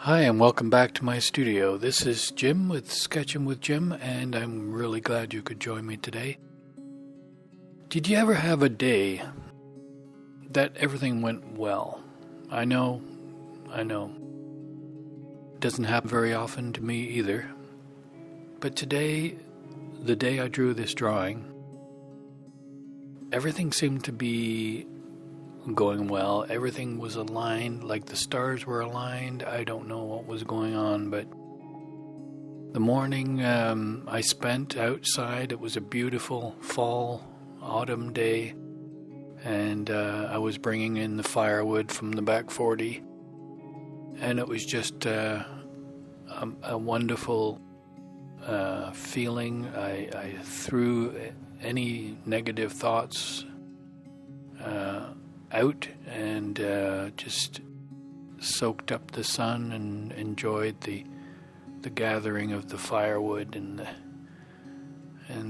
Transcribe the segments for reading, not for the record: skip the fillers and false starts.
Hi, and welcome back to my studio. This is Jim with Sketching with Jim, and I'm really glad you could join me today. Did you ever have a day that everything went well? I know. It doesn't happen very often to me either. But today, the day I drew this drawing, everything seemed to be going well. Everything was aligned, like the stars were aligned. I don't know what was going on, but the morning I spent outside, it was a beautiful fall, autumn day, and I was bringing in the firewood from the back 40, and it was just a wonderful feeling. I threw any negative thoughts out and just soaked up the sun and enjoyed the gathering of the firewood and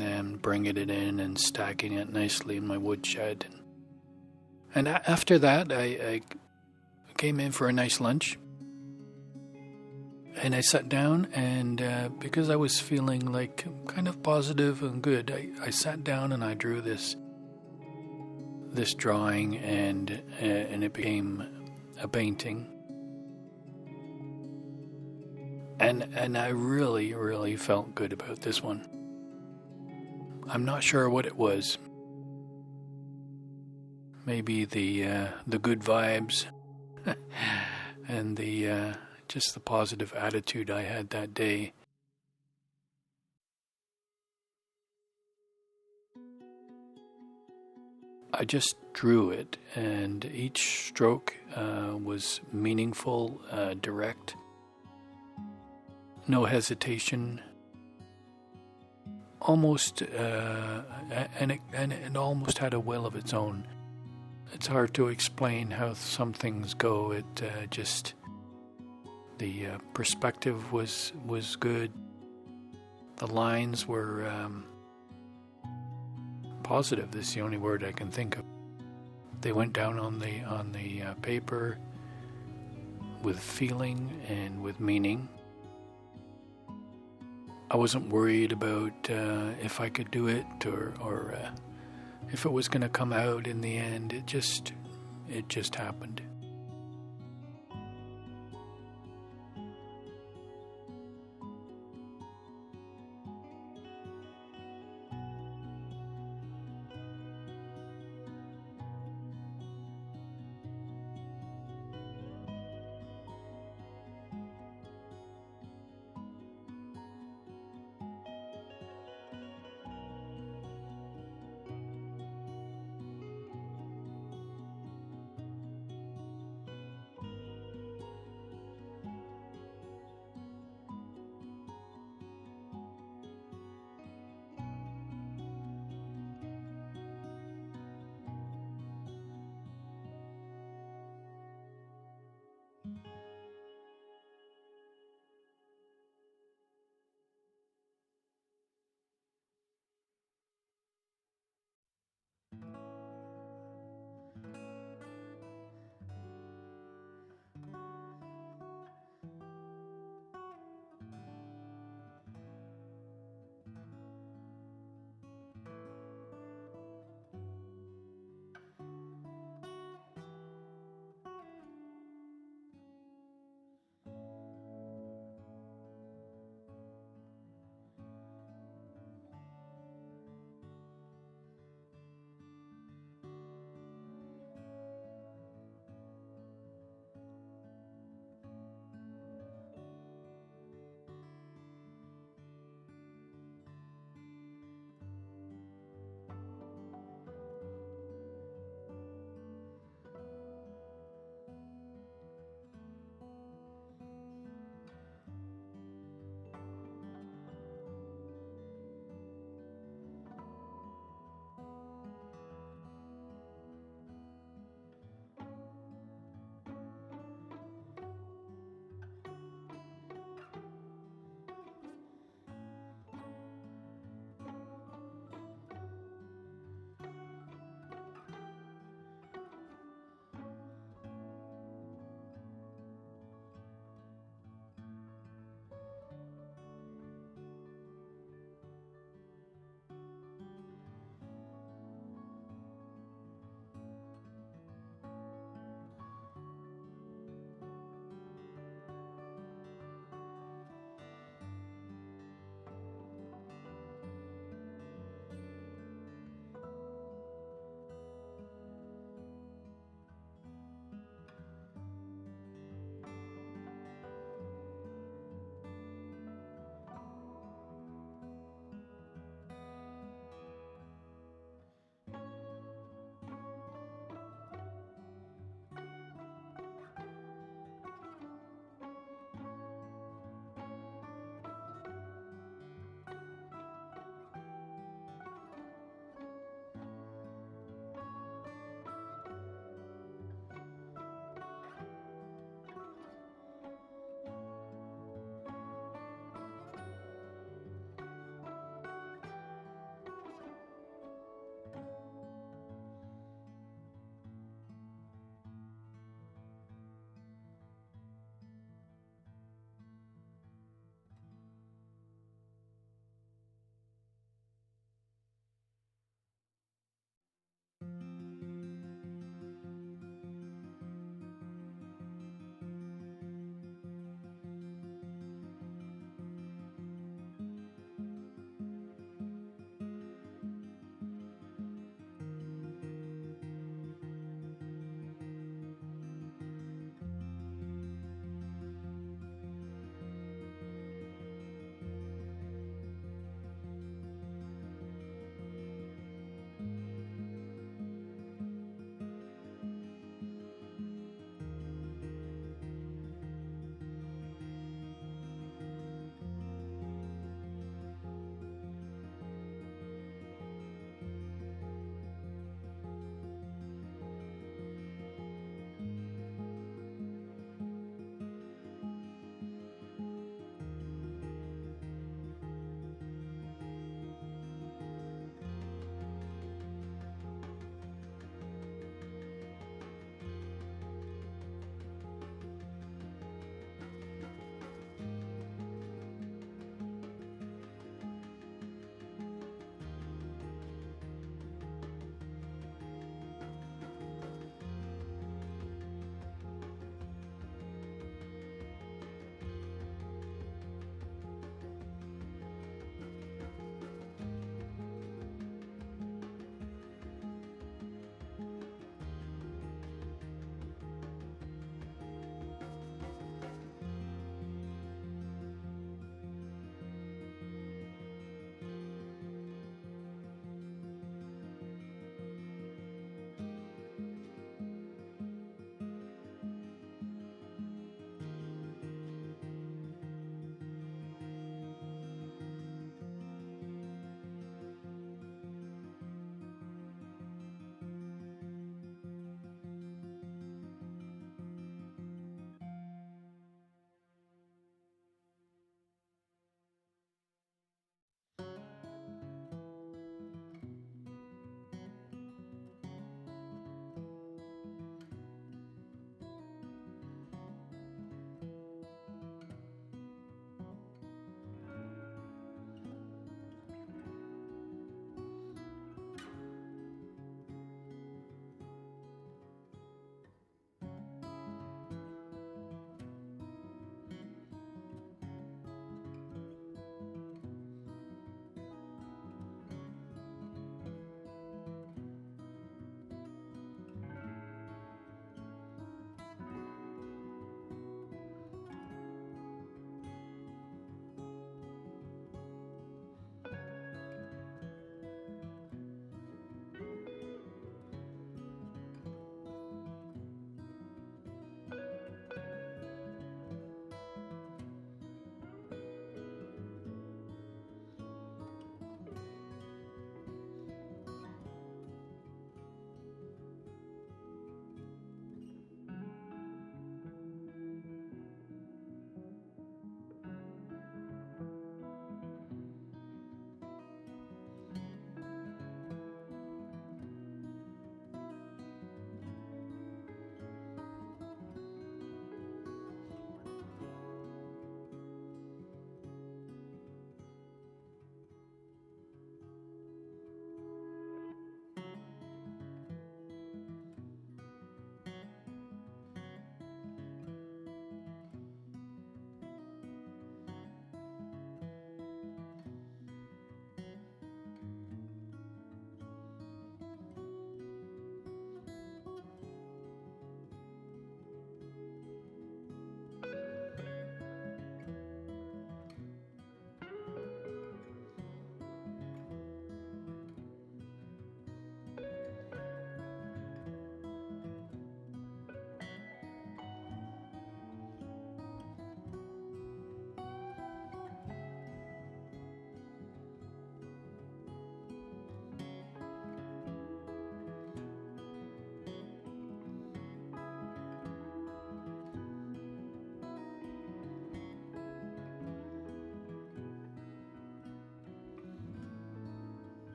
then bringing it in and stacking it nicely in my woodshed. And after that, I came in for a nice lunch, and I sat down, and because I was feeling like kind of positive and good, I sat down and I drew this drawing, and it became a painting. And I really felt good about this one. I'm not sure what it was. Maybe the good vibes and the just the positive attitude I had that day. I just drew it, and each stroke was meaningful, direct, no hesitation, almost, and it almost had a will of its own. It's hard to explain how some things go. It just, the perspective was good. The lines were positive. This is the only word I can think of. They went down on the paper with feeling and with meaning. I wasn't worried about if I could do it or if it was going to come out in the end. It just happened.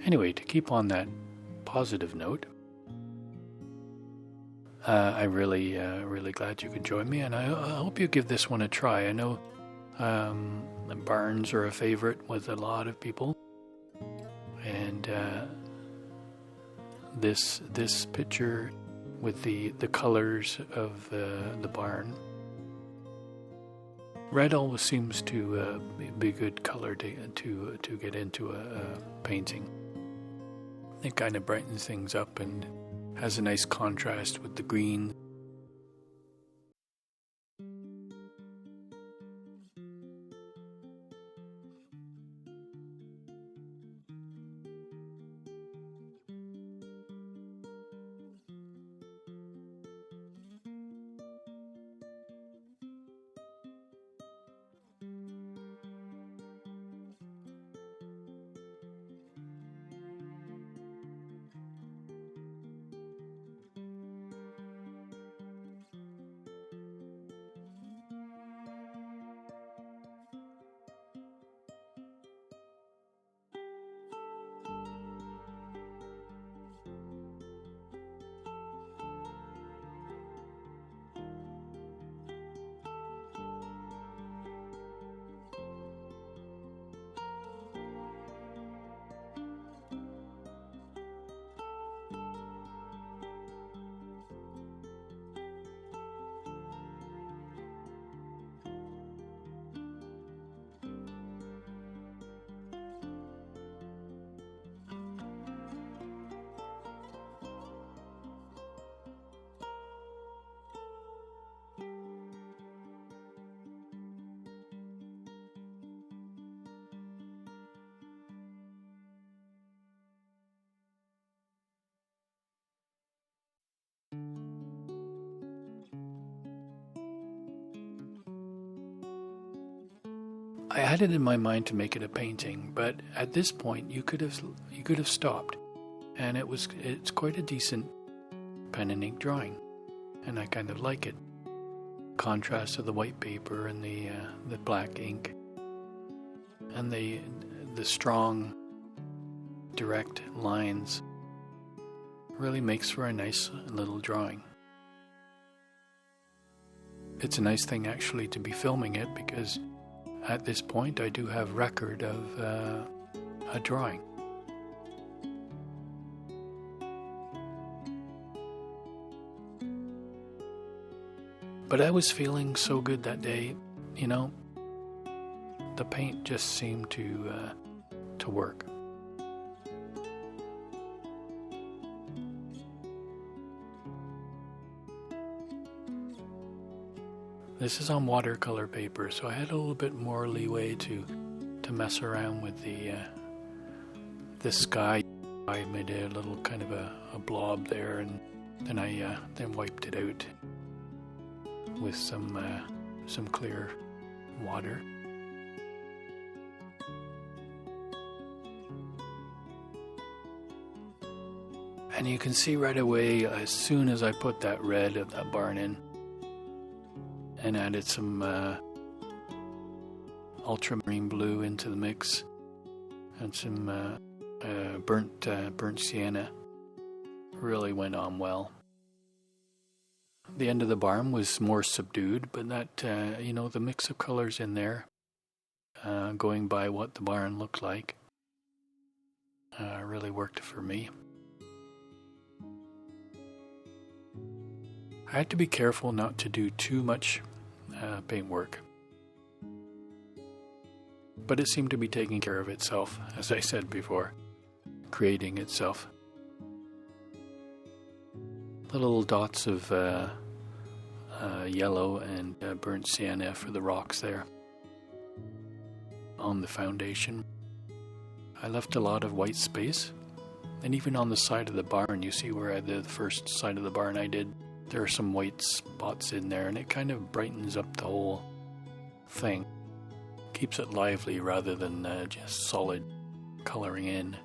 Anyway, to keep on that positive note, I'm really glad you could join me, and I hope you give this one a try. I know barns are a favorite with a lot of people, and this picture with the colors of the barn. Red always seems to be a good color to get into a painting. It kind of brightens things up and has a nice contrast with the green. I had it in my mind to make it a painting, but at this point you could have stopped, and it's quite a decent pen and ink drawing, and I kind of like it. Contrast of the white paper and the black ink, and the strong, direct lines really makes for a nice little drawing. It's a nice thing actually to be filming it, because at this point I do have record of a drawing. But I was feeling so good that day, the paint just seemed to work. This is on watercolor paper, so I had a little bit more leeway to mess around with the sky. I made a little kind of a blob there, and then I then wiped it out with some clear water. And you can see right away, as soon as I put that red of that barn in and added some ultramarine blue into the mix and some burnt sienna, really went on well. The end of the barn was more subdued, but that, the mix of colors in there, going by what the barn looked like, really worked for me. I had to be careful not to do too much paint work, but it seemed to be taking care of itself, as I said before, creating itself. Little dots of yellow and burnt sienna for the rocks there on the foundation. I left a lot of white space, and even on the side of the barn, you see where the first side of the barn I did, there are some white spots in there, and it kind of brightens up the whole thing. Keeps it lively rather than just solid coloring in.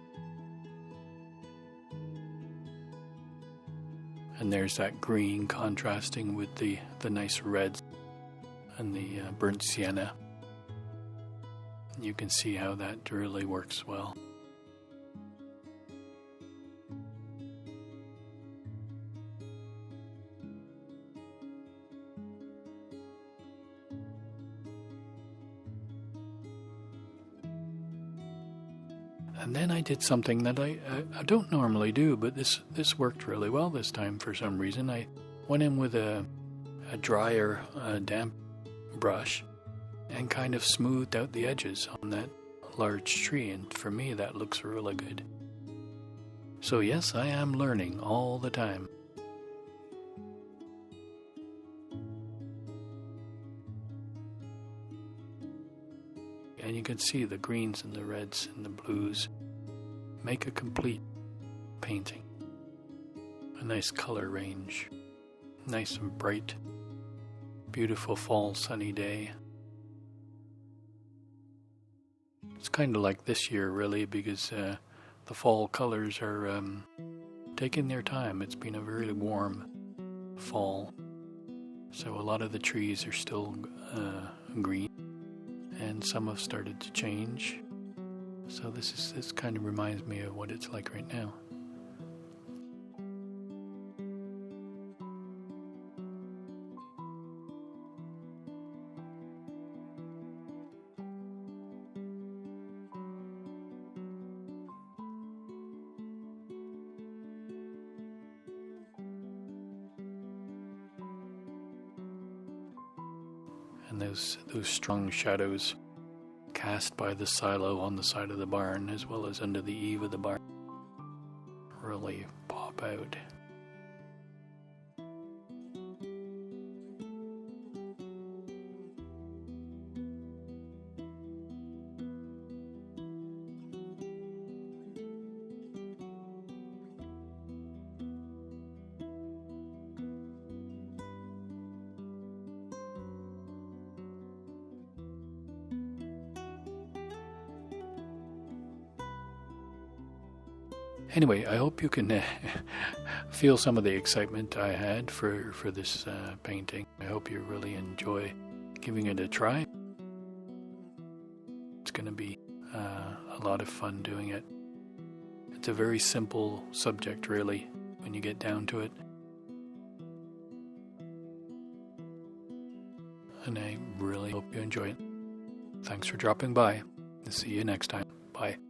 And there's that green contrasting with the nice reds and the burnt sienna. You can see how that really works well. And then I did something that I don't normally do, but this worked really well this time for some reason. I went in with a drier, damp brush and kind of smoothed out the edges on that large tree, and for me that looks really good. So yes, I am learning all the time. And you can see the greens and the reds and the blues make a complete painting. A nice color range, nice and bright, beautiful fall sunny day. It's kind of like this year really, because the fall colors are taking their time. It's been a very warm fall, so a lot of the trees are still green, and some have started to change. So this kind of reminds me of what it's like right now. And those strong shadows cast by the silo on the side of the barn, as well as under the eave of the barn, really pop out. Anyway, I hope you can feel some of the excitement I had for this painting. I hope you really enjoy giving it a try. It's going to be a lot of fun doing it. It's a very simple subject, really, when you get down to it. And I really hope you enjoy it. Thanks for dropping by. See you next time. Bye.